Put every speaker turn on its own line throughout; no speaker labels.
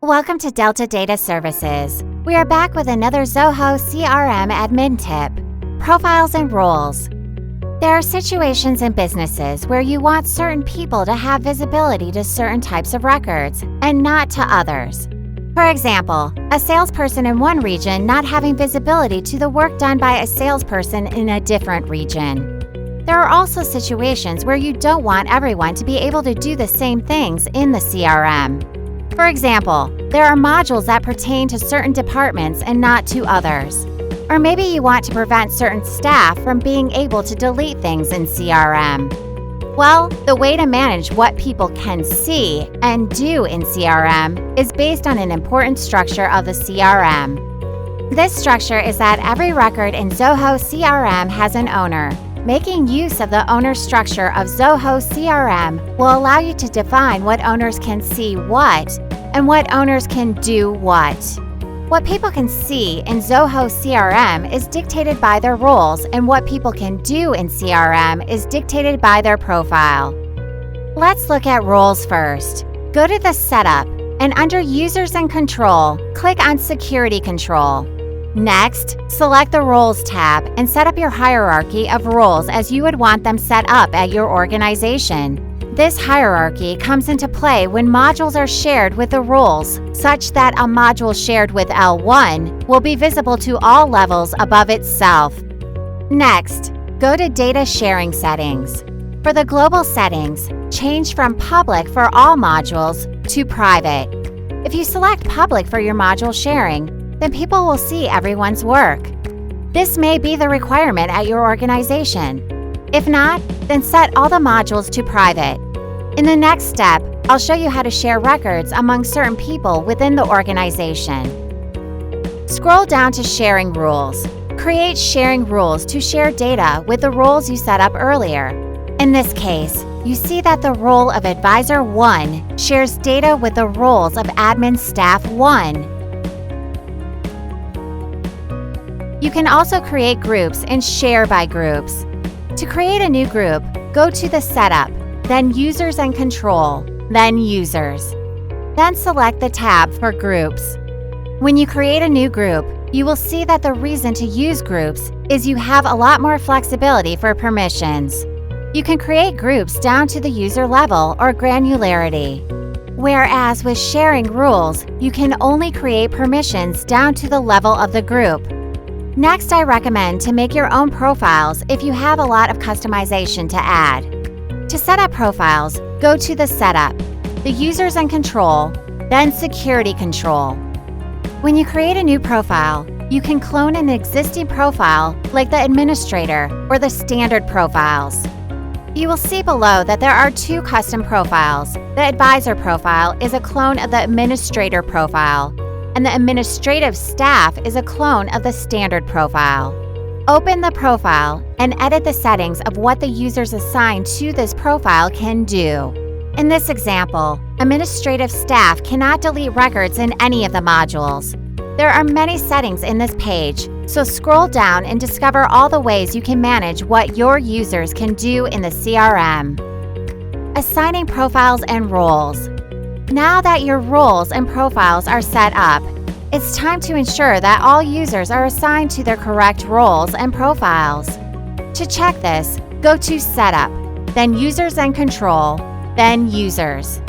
Welcome to Delta Data Services. We are back with another Zoho CRM admin tip, profiles and roles. There are situations in businesses where you want certain people to have visibility to certain types of records and not to others. For example, a salesperson in one region not having visibility to the work done by a salesperson in a different region. There are also situations where you don't want everyone to be able to do the same things in the CRM. For example, there are modules that pertain to certain departments and not to others. Or maybe you want to prevent certain staff from being able to delete things in CRM. Well, the way to manage what people can see and do in CRM is based on an important structure of the CRM. This structure is that every record in Zoho CRM has an owner. Making use of the owner structure of Zoho CRM will allow you to define what owners can see what and what owners can do what. What people can see in Zoho CRM is dictated by their roles, and what people can do in CRM is dictated by their profile. Let's look at roles first. Go to the Setup, and under Users and Control, click on Security Control. Next, select the Roles tab and set up your hierarchy of roles as you would want them set up at your organization. This hierarchy comes into play when modules are shared with the roles, such that a module shared with L1 will be visible to all levels above itself. Next, go to Data Sharing Settings. For the global settings, change from Public for all modules to Private. If you select Public for your module sharing, then people will see everyone's work. This may be the requirement at your organization. If not, then set all the modules to Private. In the next step, I'll show you how to share records among certain people within the organization. Scroll down to Sharing Rules. Create sharing rules to share data with the roles you set up earlier. In this case, you see that the role of Advisor 1 shares data with the roles of Admin Staff 1. You can also create groups and share by groups. To create a new group, go to the Setup, then Users and Control, then Users. Then select the tab for Groups. When you create a new group, you will see that the reason to use groups is you have a lot more flexibility for permissions. You can create groups down to the user level or granularity. Whereas with sharing rules, you can only create permissions down to the level of the group. Next, I recommend to make your own profiles if you have a lot of customization to add. To set up profiles, go to the Setup, the Users and Control, then Security Control. When you create a new profile, you can clone an existing profile like the Administrator or the Standard profiles. You will see below that there are two custom profiles. The Advisor profile is a clone of the Administrator profile, and the Administrative Staff is a clone of the Standard profile. Open the profile and edit the settings of what the users assigned to this profile can do. In this example, Administrative Staff cannot delete records in any of the modules. There are many settings in this page, so scroll down and discover all the ways you can manage what your users can do in the CRM. Assigning profiles and roles. Now that your roles and profiles are set up, it's time to ensure that all users are assigned to their correct roles and profiles. To check this, go to Setup, then Users and Control, then Users.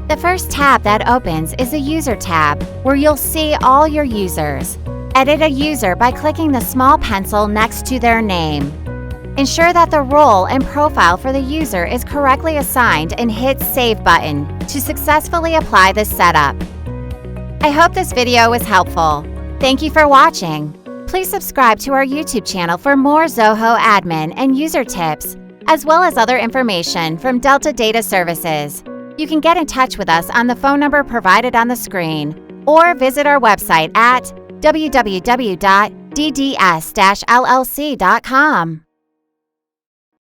The first tab that opens is the User tab, where you'll see all your users. Edit a user by clicking the small pencil next to their name. Ensure that the role and profile for the user is correctly assigned and hit Save button to successfully apply this setup. I hope this video was helpful. Thank you for watching. Please subscribe to our YouTube channel for more Zoho admin and user tips, as well as other information from Delta Data Services. You can get in touch with us on the phone number provided on the screen, or visit our website at www.dds-llc.com.